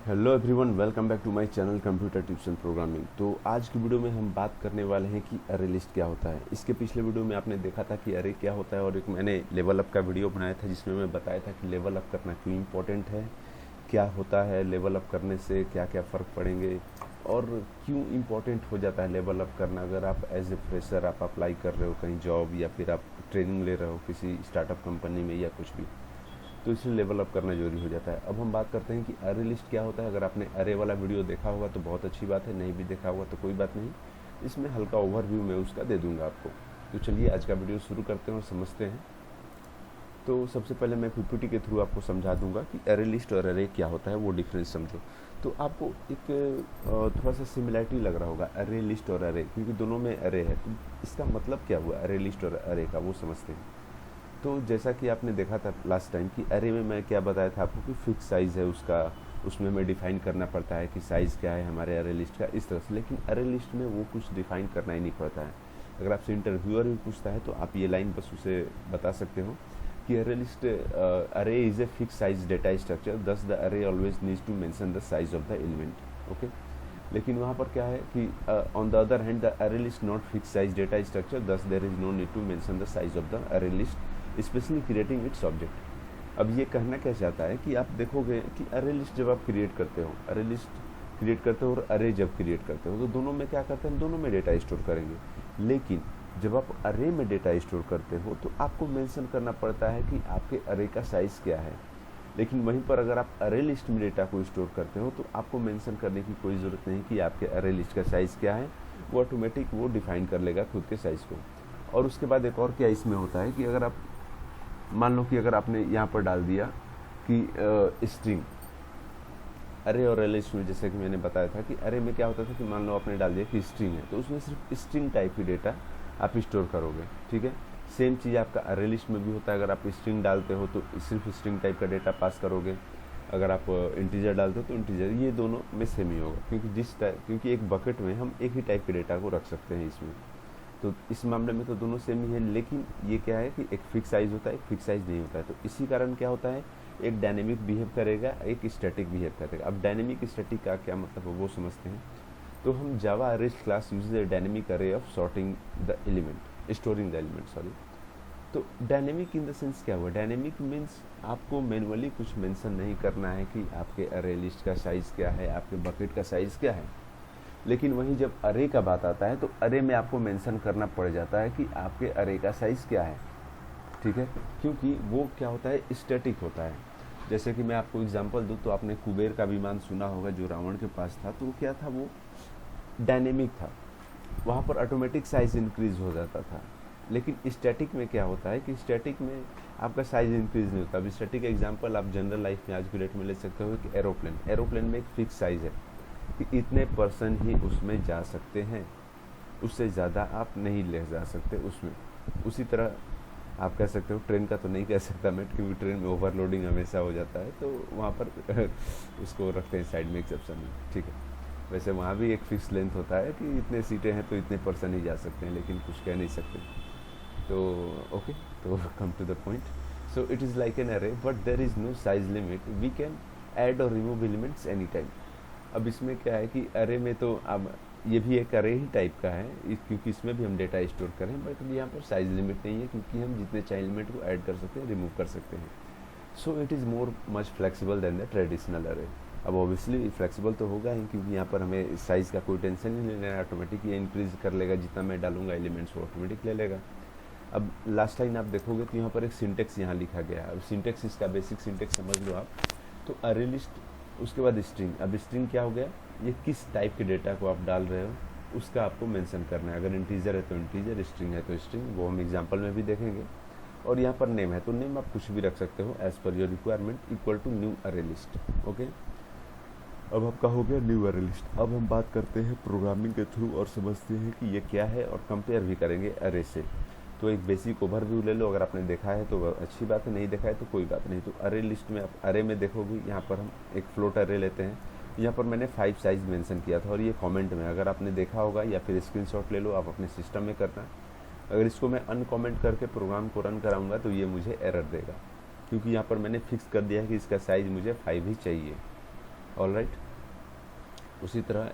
Hello everyone, welcome back to my channel computer tips and programming. तो आज की video में हम बात करने वाले हैं कि अरे लिस्ट क्या होता है। इसके पिछले वीडियो में आपने देखा था कि अरे क्या होता है, और एक मैंने लेवल अप का वीडियो बनाया था जिसमें मैं बताया था कि लेवल अप करना क्यों इम्पोर्टेंट है, क्या होता है लेवल अप करने से, क्या क्या फ़र्क पड़ेंगे और क्यों इम्पोर्टेंट हो जाता है लेवल अप करना। अगर आप एज ए फ्रेशर आप अप्लाई कर रहे हो कहीं जॉब, या फिर आप ट्रेनिंग ले रहे हो किसी स्टार्टअप कंपनी में या कुछ भी, तो इसलिए लेवल अप करना जरूरी हो जाता है। अब हम बात करते हैं कि अरे लिस्ट क्या होता है। अगर आपने अरे वाला वीडियो देखा होगा तो बहुत अच्छी बात है, नहीं भी देखा होगा तो कोई बात नहीं, इसमें हल्का ओवरव्यू मैं उसका दे दूंगा आपको। तो चलिए आज का वीडियो शुरू करते हैं और समझते हैं। तो सबसे पहले मैं पीपीटी के थ्रू आपको समझा दूंगा कि अरे लिस्ट और अरे क्या होता है, वो डिफरेंस समझो। तो आपको एक थोड़ा सा सिमिलैरिटी लग रहा होगा अरे लिस्ट और अरे, क्योंकि दोनों में अरे है। तो इसका मतलब क्या हुआ अरे लिस्ट और अरे का, वो समझते हैं। तो जैसा कि आपने देखा था लास्ट टाइम कि अरे में मैं क्या बताया था आपको कि फिक्स साइज़ है उसका, उसमें मैं डिफ़ाइन करना पड़ता है कि साइज़ क्या है हमारे अरे लिस्ट का, इस तरह से। लेकिन अरे लिस्ट में वो कुछ डिफ़ाइन करना ही नहीं पड़ता है। अगर आपसे इंटरव्यूअर भी पूछता है तो आप ये लाइन बस उसे बता सकते हो कि array list array is a fix size data structure, thus the array always needs to mention the size of the element. Okay, लेकिन वहाँ पर क्या है कि on the other hand the array list not fix size data structure, thus there is no need to mention the size of the array list specially creating its object. अब ये कहना क्या चाहता है कि आप देखोगे कि अरे लिस्ट जब आप क्रिएट करते हो, अरे लिस्ट क्रिएट करते हो और अरे जब क्रिएट करते हो, तो दोनों में क्या करते हैं, दोनों में डेटा स्टोर करेंगे। लेकिन जब आप अरे में डेटा स्टोर करते हो तो आपको मेंशन करना पड़ता है कि आपके अरे का साइज़ क्या है। लेकिन वहीं पर अगर आप अरे लिस्ट में डेटा को स्टोर करते हो तो आपको मेंशन करने की कोई ज़रूरत नहीं कि आपके अरे लिस्ट का साइज़ क्या है, वो ऑटोमेटिक वो डिफाइन कर लेगा खुद के साइज़ को। और उसके बाद एक और क्या इसमें होता है कि अगर आप मान लो कि अगर आपने यहाँ पर डाल दिया कि स्ट्रिंग अरे और अरे लिस्ट में, जैसे कि मैंने बताया था कि अरे में क्या होता था कि मान लो आपने डाल दिया कि स्ट्रिंग है, तो उसमें सिर्फ स्ट्रिंग टाइप की डेटा आप स्टोर करोगे। ठीक है, सेम चीज़ आपका अरे लिस्ट में भी होता है। अगर आप स्ट्रिंग डालते हो तो सिर्फ स्ट्रिंग टाइप का डेटा पास करोगे, अगर आप इंटीजर डालते हो तो इंटीजर। ये दोनों में सेम ही होगा, क्योंकि एक बकेट में हम एक ही टाइप के डेटा को रख सकते हैं इसमें। तो इस मामले में तो दोनों सेम ही है। लेकिन ये क्या है कि एक फिक्स साइज होता है, एक फिक्स साइज नहीं होता है। तो इसी कारण क्या होता है, एक डायनेमिक बिहेव करेगा, एक स्टैटिक बिहेव करेगा। अब डायनेमिक स्टैटिक का क्या मतलब है वो समझते हैं। तो हम जावा अरे क्लास यूजेज ए डायनेमिक अरे of sorting the element, storing the element, sorry. तो डायनेमिक इन द सेंस क्या हुआ, डायनेमिक मीन्स आपको मैनुअली कुछ मेंशन नहीं करना है कि आपके अरे लिस्ट का साइज़ क्या है, आपके बकेट का साइज़ क्या है। लेकिन वहीं जब अरे का बात आता है तो अरे में आपको मेंशन करना पड़ जाता है कि आपके अरे का साइज़ क्या है। ठीक है, क्योंकि वो क्या होता है, स्टैटिक होता है। जैसे कि मैं आपको एग्जांपल दूं तो आपने कुबेर का विमान सुना होगा जो रावण के पास था। तो क्या था, वो डायनेमिक था, वहाँ पर ऑटोमेटिक साइज इंक्रीज हो जाता था। लेकिन स्टैटिक में क्या होता है कि स्टैटिक में आपका साइज इंक्रीज नहीं होता। अब स्टैटिक एग्जांपल आप जनरल लाइफ में आज की डेट में ले सकते हो कि एरोप्लेन में एक फिक्स साइज है कि इतने पर्सन ही उसमें जा सकते हैं, उससे ज़्यादा आप नहीं ले जा सकते उसमें। उसी तरह आप कह सकते हो, ट्रेन का तो नहीं कह सकता मैं क्योंकि ट्रेन में ओवरलोडिंग हमेशा हो जाता है, तो वहाँ पर उसको रखते हैं साइड में एक्सेप्शन में। ठीक है, वैसे वहाँ भी एक फिक्स लेंथ होता है कि इतने सीटें हैं तो इतने पर्सन ही जा सकते हैं, लेकिन कुछ कह नहीं सकते। तो ओके, तो come to the point. So it is like an array but there is no size limit, we can add और रिमूव एलिमेंट्स एनी टाइम। अब इसमें क्या है कि अरे में तो अब ये भी एक अरे ही टाइप का है, क्योंकि इसमें भी हम डेटा स्टोर करें, बट यहाँ पर साइज लिमिट नहीं है क्योंकि हम जितने चाहे एलिमेंट को ऐड कर सकते हैं, रिमूव कर सकते हैं। So it is more much flexible than the traditional array. अब ऑब्वियसली फ्लेक्सिबल तो होगा ही, क्योंकि यहाँ पर हमें साइज़ का कोई टेंशन नहीं लेना है, ऑटोमेटिक ये इंक्रीज कर लेगा, जितना मैं डालूंगा एलिमेंट्स वो ऑटोमेटिक ले लेगा। अब लास्ट लाइन आप देखोगे तो यहाँ पर एक सिंटेक्स यहाँ लिखा गया है। अब सिंटेक्स, इसका बेसिक सिंटेक्स समझ लो आप। तो अरे लिस्ट, उसके बाद स्ट्रिंग। अब स्ट्रिंग क्या हो गया, ये किस टाइप के डेटा को आप डाल रहे हो उसका आपको मेंशन करना है। अगर इंटीजर है तो इंटीजर, स्ट्रिंग है तो स्ट्रिंग, वो हम एग्जांपल में भी देखेंगे। और यहाँ पर नेम है तो नेम आप कुछ भी रख सकते हो as per your requirement, equal to new array list. Okay, अब आपका हो गया न्यू अरे लिस्ट। अब हम बात करते हैं प्रोग्रामिंग के थ्रू और समझते हैं कि ये क्या है, और कंपेयर भी करेंगे अरे से। तो एक बेसिक ओवरव्यू ले लो, अगर आपने देखा है तो अच्छी बात है, नहीं देखा है तो कोई बात नहीं। तो अरे लिस्ट में आप अरे में देखोगे, यहाँ पर हम एक फ्लोट अरे लेते हैं। यहाँ पर मैंने 5 साइज मेंशन किया था और ये कमेंट में, अगर आपने देखा होगा या फिर स्क्रीनशॉट ले लो, आप अपने सिस्टम में करना। अगर इसको मैं अनकमेंट करके प्रोग्राम को रन कराऊंगा तो ये मुझे एरर देगा, क्योंकि यहाँ पर मैंने फिक्स कर दिया है कि इसका साइज़ मुझे 5 ही चाहिए। All right. उसी तरह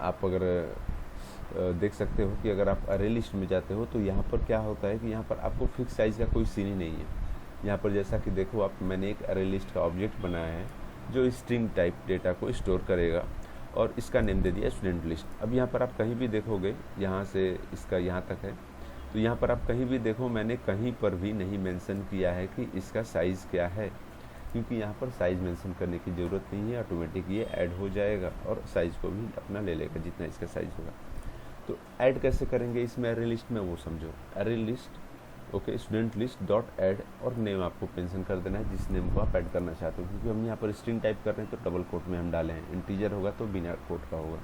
आप अगर देख सकते हो कि अगर आप अरे लिस्ट में जाते हो तो यहाँ पर क्या होता है कि यहाँ पर आपको फिक्स साइज़ का कोई सीन ही नहीं है। यहाँ पर जैसा कि देखो आप, मैंने एक अरे लिस्ट का ऑब्जेक्ट बनाया है जो स्ट्रिंग टाइप डेटा को स्टोर करेगा और इसका नेम दे दिया स्टूडेंट लिस्ट। अब यहाँ पर आप कहीं भी देखोगे, यहाँ से इसका यहाँ तक है, तो यहाँ पर आप कहीं भी देखो मैंने कहीं पर भी नहीं मेंशन किया है कि इसका साइज़ क्या है, क्योंकि यहाँ पर साइज़ मेंशन करने की ज़रूरत नहीं है, ऑटोमेटिक ये ऐड हो जाएगा और साइज़ को भी अपना ले लेगा जितना इसका साइज़ होगा। तो ऐड कैसे करेंगे इसमें अरे लिस्ट में, वो समझो। अरे list okay, student list dot add और नेम आपको मेंशन कर देना है जिस नेम को आप ऐड करना चाहते हो, क्योंकि हम यहाँ पर स्ट्रिंग टाइप कर रहे हैं तो डबल कोट में हम डाले हैं, इंटीजर होगा तो बिना कोट का होगा,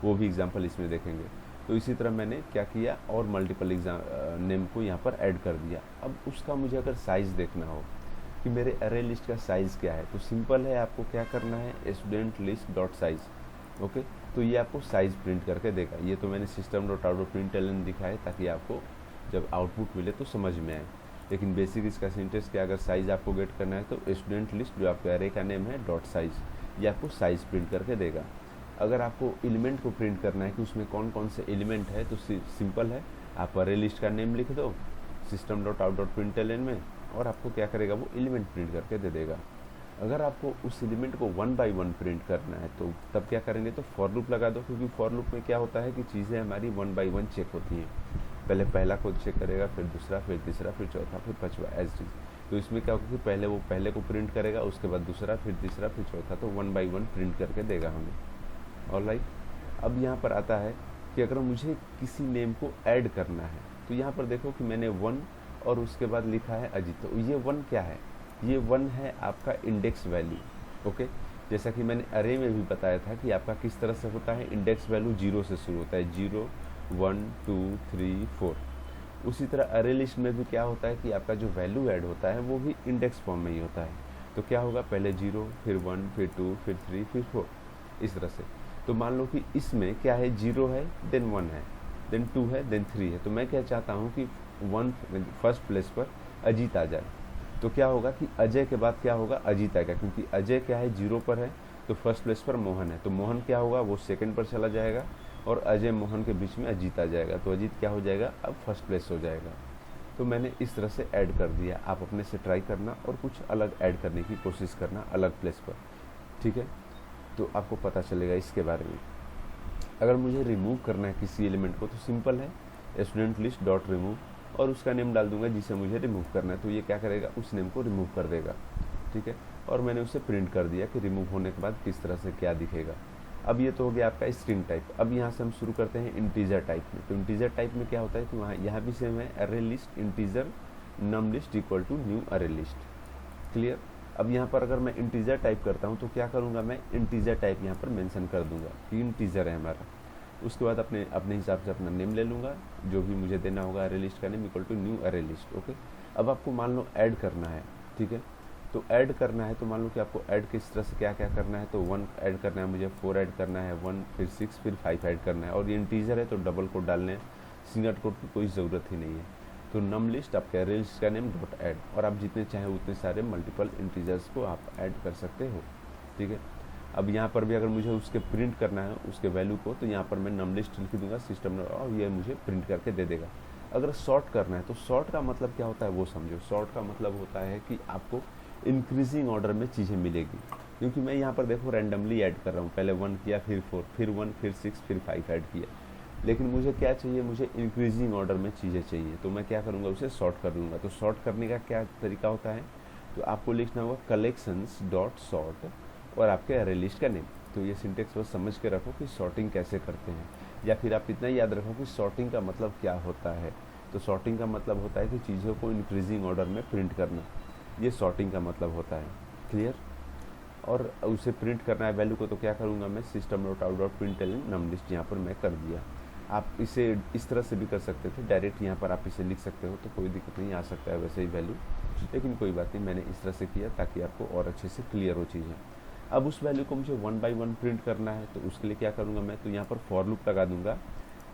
वो भी एग्जांपल इसमें देखेंगे। तो इसी तरह मैंने क्या किया और मल्टीपल नेम को यहाँ पर ऐड कर दिया। अब उसका मुझे अगर साइज़ देखना हो कि मेरे अरे लिस्ट का साइज़ क्या है, तो सिंपल है, आपको क्या करना है, student list dot size okay. तो ये आपको साइज़ प्रिंट करके देगा। ये तो मैंने system dot out dot println दिखाया ताकि आपको जब आउटपुट मिले तो समझ में आए, लेकिन बेसिक इसका सिंटेक्स क्या, अगर साइज़ आपको गेट करना है तो स्टूडेंट लिस्ट जो आपके अरे का नेम है डॉट साइज़, ये आपको साइज़ प्रिंट करके देगा। अगर आपको एलिमेंट को प्रिंट करना है कि उसमें कौन कौन से एलिमेंट है, तो सिंपल है, आप अरे लिस्ट का नेम लिख दो system dot out dot println में और आपको क्या करेगा, वो एलिमेंट प्रिंट करके दे देगा। अगर आपको उस एलिमेंट को 1 बाय 1 प्रिंट करना है तो तब क्या करेंगे, तो फॉर लूप लगा दो, क्योंकि फॉर लूप में क्या होता है कि चीज़ें हमारी 1 बाय 1 चेक होती हैं। पहले पहला को चेक करेगा, फिर दूसरा, फिर तीसरा, फिर चौथा, फिर पांचवा, एज इट इज। तो इसमें क्या होगा कि पहले वो पहले को प्रिंट करेगा, उसके बाद दूसरा, फिर तीसरा, फिर चौथा, तो 1 बाय 1 प्रिंट करके देगा हमें। ऑलराइट। अब यहाँ पर आता है कि अगर मुझे किसी नेम को ऐड करना है तो यहाँ पर देखो कि मैंने 1 और उसके बाद लिखा है अजीत। तो ये 1 क्या है, ये 1 है आपका इंडेक्स वैल्यू ओके। जैसा कि मैंने अरे में भी बताया था कि आपका किस तरह से होता है, इंडेक्स वैल्यू 0 से शुरू होता है, 0 1 2 3 4। उसी तरह अरे लिस्ट में भी क्या होता है कि आपका जो वैल्यू ऐड होता है वो भी इंडेक्स फॉर्म में ही होता है। तो क्या होगा, पहले 0, फिर 1, फिर 2, फिर 3, फिर 4, इस तरह से। तो मान लो कि इसमें क्या है, 0 है, देन 1 है, देन 2 है, देन 3 है। तो मैं क्या चाहता हूँ कि 1 फर्स्ट प्लेस पर अजीत आ जाए। तो क्या होगा कि अजय के बाद क्या होगा, अजीत आएगा, क्योंकि अजय क्या है, 0 पर है, तो फर्स्ट प्लेस पर मोहन है, तो मोहन क्या होगा, वो सेकंड पर चला जाएगा और अजय मोहन के बीच में अजीत आ जाएगा, तो अजीत क्या हो जाएगा, अब फर्स्ट प्लेस हो जाएगा। तो मैंने इस तरह से ऐड कर दिया। आप अपने से ट्राई करना और कुछ अलग ऐड करने की कोशिश करना अलग प्लेस पर, ठीक है। तो आपको पता चलेगा इसके बारे में। अगर मुझे रिमूव करना है किसी एलिमेंट को तो सिंपल है, स्टूडेंट लिस्ट डॉट रिमूव और उसका नेम डाल दूंगा जिसे मुझे रिमूव करना है। तो ये क्या करेगा, उस नेम को रिमूव कर देगा, ठीक है। और मैंने उसे प्रिंट कर दिया कि रिमूव होने के बाद किस तरह से क्या दिखेगा। अब ये तो हो गया आपका स्ट्रिंग टाइप। अब यहाँ से हम शुरू करते हैं इंटीजर टाइप में। तो इंटीजर टाइप में क्या होता है कि वहाँ यहाँ भी सेम है, array list integer num list equal to new array list, clear. अब यहाँ पर अगर मैं इंटीजर टाइप करता हूँ तो क्या करूँगा, मैं इंटीजर टाइप यहाँ पर मेंशन कर दूंगा कि इंटीजर है हमारा। उसके बाद अपने हिसाब से अपना नेम ले लूँगा, जो भी मुझे देना होगा अरे लिस्ट का name equal to new array list okay. अब आपको मान लो ऐड करना है, ठीक है। तो ऐड करना है तो मान लो कि आपको ऐड किस तरह से क्या क्या करना है, तो 1 ऐड करना है मुझे, 4 ऐड करना है, 1 फिर 6 फिर 5 ऐड करना है। और ये इंटीजर है तो डबल कोट डालने हैं, सिंगल कोट की कोई ज़रूरत ही नहीं है। तो नम लिस्ट आपके अरे लिस्ट का नेम डॉट ऐड, और आप जितने चाहें उतने सारे मल्टीपल इंटीजर्स को आप ऐड कर सकते हो, ठीक है। अब यहाँ पर भी अगर मुझे उसके प्रिंट करना है उसके वैल्यू को, तो यहाँ पर मैं नम लिस्ट लिख दूंगा सिस्टम, और ये मुझे प्रिंट करके दे देगा। अगर सॉर्ट करना है तो सॉर्ट का मतलब क्या होता है वो समझो। सॉर्ट का मतलब होता है कि आपको इंक्रीजिंग ऑर्डर में चीज़ें मिलेगी, क्योंकि मैं यहाँ पर देखो रैंडमली ऐड कर रहा हूँ, पहले 1 किया, फिर 4, फिर 1, फिर 6, फिर 5 ऐड किया। लेकिन मुझे क्या चाहिए, मुझे इंक्रीजिंग ऑर्डर में चीज़ें चाहिए, तो मैं क्या करूँगा, उसे सॉर्ट कर लूँगा। तो सॉर्ट करने का क्या तरीका होता है, तो आपको लिखना होगा कलेक्शंस डॉट सॉर्ट और आपके अरे लिस्ट का नेम। तो ये सिंटेक्स बस समझ के रखो कि सॉर्टिंग कैसे करते हैं, या फिर आप इतना याद रखो कि सॉर्टिंग का मतलब क्या होता है। तो सॉर्टिंग का मतलब होता है कि चीज़ों को इंक्रीजिंग ऑर्डर में प्रिंट करना, ये सॉर्टिंग का मतलब होता है, क्लियर। और उसे प्रिंट करना है वैल्यू को, तो क्या करूँगा मैं, system dot out dot println num list यहाँ पर मैं कर दिया। आप इसे इस तरह से भी कर सकते थे, डायरेक्ट यहाँ पर आप इसे लिख सकते हो, तो कोई दिक्कत नहीं, आ सकता है वैसे ही वैल्यू, लेकिन कोई बात नहीं, मैंने इस तरह से किया ताकि आपको और अच्छे से क्लियर हो चीज़ें। अब उस वैल्यू को मुझे 1 बाय 1 प्रिंट करना है, तो उसके लिए क्या करूँगा मैं, तो यहाँ पर फॉर लूप लगा दूंगा,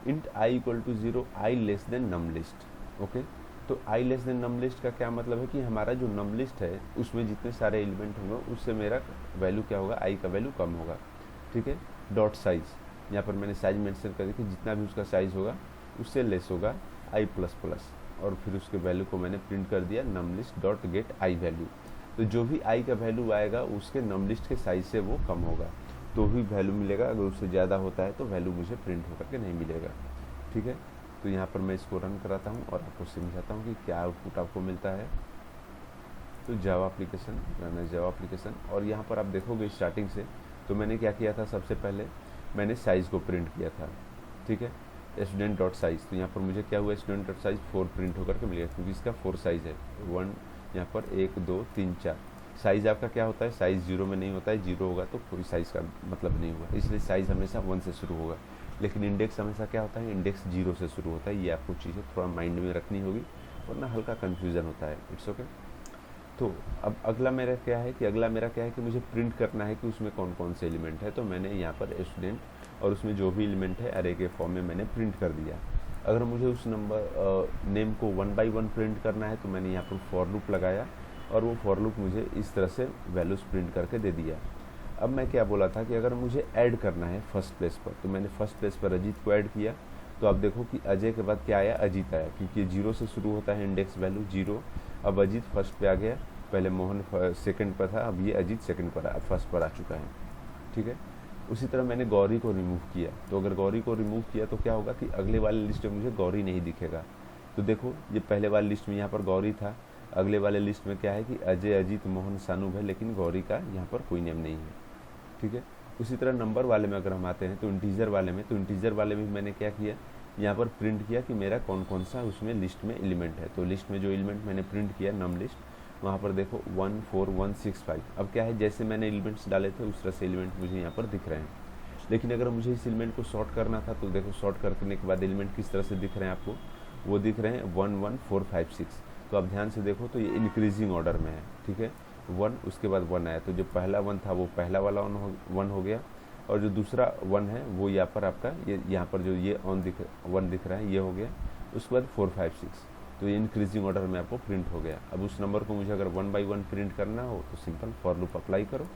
int I equal to 0, I less than num list okay. तो I less than num list का क्या मतलब है कि हमारा जो नम लिस्ट है उसमें जितने सारे एलिमेंट होंगे उससे मेरा वैल्यू क्या होगा, आई का वैल्यू कम होगा। ठीक है। डॉट साइज, यहाँ पर मैंने साइज मेंशन कर दी कि जितना भी उसका साइज होगा उससे लेस होगा आई प्लस प्लस, और फिर उसके वैल्यू को मैंने प्रिंट कर दिया नम list dot gate I value. तो जो भी आई का वैल्यू आएगा उसके नम लिस्ट के साइज से वो कम होगा तो ही वैल्यू मिलेगा, अगर उससे ज़्यादा होता है तो वैल्यू मुझे प्रिंट होकर के नहीं मिलेगा। ठीक है। तो यहाँ पर मैं इसको रन कराता हूँ और आपको समझाता हूँ कि क्या आउटपुट आपको मिलता है। तो Java application, run as Java application, और यहाँ पर आप देखोगे स्टार्टिंग से तो मैंने क्या किया था, सबसे पहले मैंने साइज़ को प्रिंट किया था। ठीक है। स्टूडेंट डॉट साइज, तो यहाँ पर मुझे क्या हुआ, स्टूडेंट डॉट साइज 4 प्रिंट होकर के मिल गया क्योंकि इसका 4 साइज़ है। 1 यहाँ पर 1 2 3 4 साइज़ आपका क्या होता है, साइज़ 0 में नहीं होता है, 0 होगा तो कोई साइज़ का मतलब नहीं होगा, इसलिए साइज़ हमेशा 1 से शुरू होगा। लेकिन इंडेक्स हमेशा क्या होता है, इंडेक्स 0 से शुरू होता है। ये आपको चीज़ें थोड़ा माइंड में रखनी होगी वरना हल्का कन्फ्यूज़न होता है। It's okay. तो अब अगला मेरा क्या है कि मुझे प्रिंट करना है कि उसमें कौन कौन से एलिमेंट है। तो मैंने यहाँ पर स्टूडेंट और उसमें जो भी एलिमेंट है अरे के फॉर्म में मैंने प्रिंट कर दिया। अगर मुझे उस नंबर नेम को 1 बाई 1 प्रिंट करना है तो मैंने यहाँ पर फॉर लूप लगाया और वो फॉर लूप मुझे इस तरह से वैल्यूज़ प्रिंट करके दे दिया। अब मैं क्या बोला था कि अगर मुझे ऐड करना है फर्स्ट प्लेस पर, तो मैंने फर्स्ट प्लेस पर अजीत को ऐड किया। तो आप देखो कि अजय के बाद क्या आया, अजीत आया, क्योंकि 0 से शुरू होता है इंडेक्स वैल्यू 0। अब अजीत फर्स्ट पे आ गया, पहले मोहन सेकंड पर था, अब ये अजीत सेकंड पर फर्स्ट पर आ चुका है। ठीक है। उसी तरह मैंने गौरी को रिमूव किया, तो अगर गौरी को रिमूव किया तो क्या होगा कि अगले वाले लिस्ट में मुझे गौरी नहीं दिखेगा। तो देखो ये पहले वाले लिस्ट में यहाँ पर गौरी था, अगले वाले लिस्ट में क्या है कि अजय अजीत मोहन सानू है, लेकिन गौरी का यहाँ पर कोई नेम नहीं है। ठीक है। उसी तरह नंबर वाले में अगर हम आते हैं तो इंटीजर वाले में मैंने क्या किया, यहाँ पर प्रिंट किया कि मेरा कौन कौन सा उसमें लिस्ट में एलिमेंट है। तो लिस्ट में जो एलिमेंट मैंने प्रिंट किया नम लिस्ट, वहाँ पर देखो 1 4 1 6 5। अब क्या है, जैसे मैंने एलिमेंट्स डाले थे उस तरह से एलिमेंट मुझे यहाँ पर दिख रहे हैं। लेकिन अगर मुझे इस एलिमेंट को सॉर्ट करना था तो देखो सॉर्ट करने के बाद एलिमेंट किस तरह से दिख रहे हैं आपको, वो दिख रहे हैं 1 1 4 5 6। तो आप ध्यान से देखो तो ये इंक्रीजिंग ऑर्डर में है। ठीक है। 1 उसके बाद 1 आया, तो जो पहला 1 था वो पहला वाला 1 हो गया, और जो दूसरा 1 है वो यहाँ पर आपका ये यहाँ पर जो ये 1 दिख रहा है ये हो गया। उसके बाद 4 5 6, तो ये इंक्रीजिंग ऑर्डर में आपको प्रिंट हो गया। अब उस नंबर को मुझे अगर 1 बाई 1 प्रिंट करना हो तो सिंपल फॉर लूप अप्लाई करो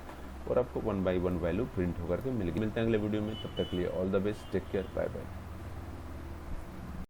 और आपको 1 बाई 1 वैल्यू प्रिंट होकर के मिल गई। मिलते हैं अगले वीडियो में, तब तक के लिए all the best, take care, bye bye.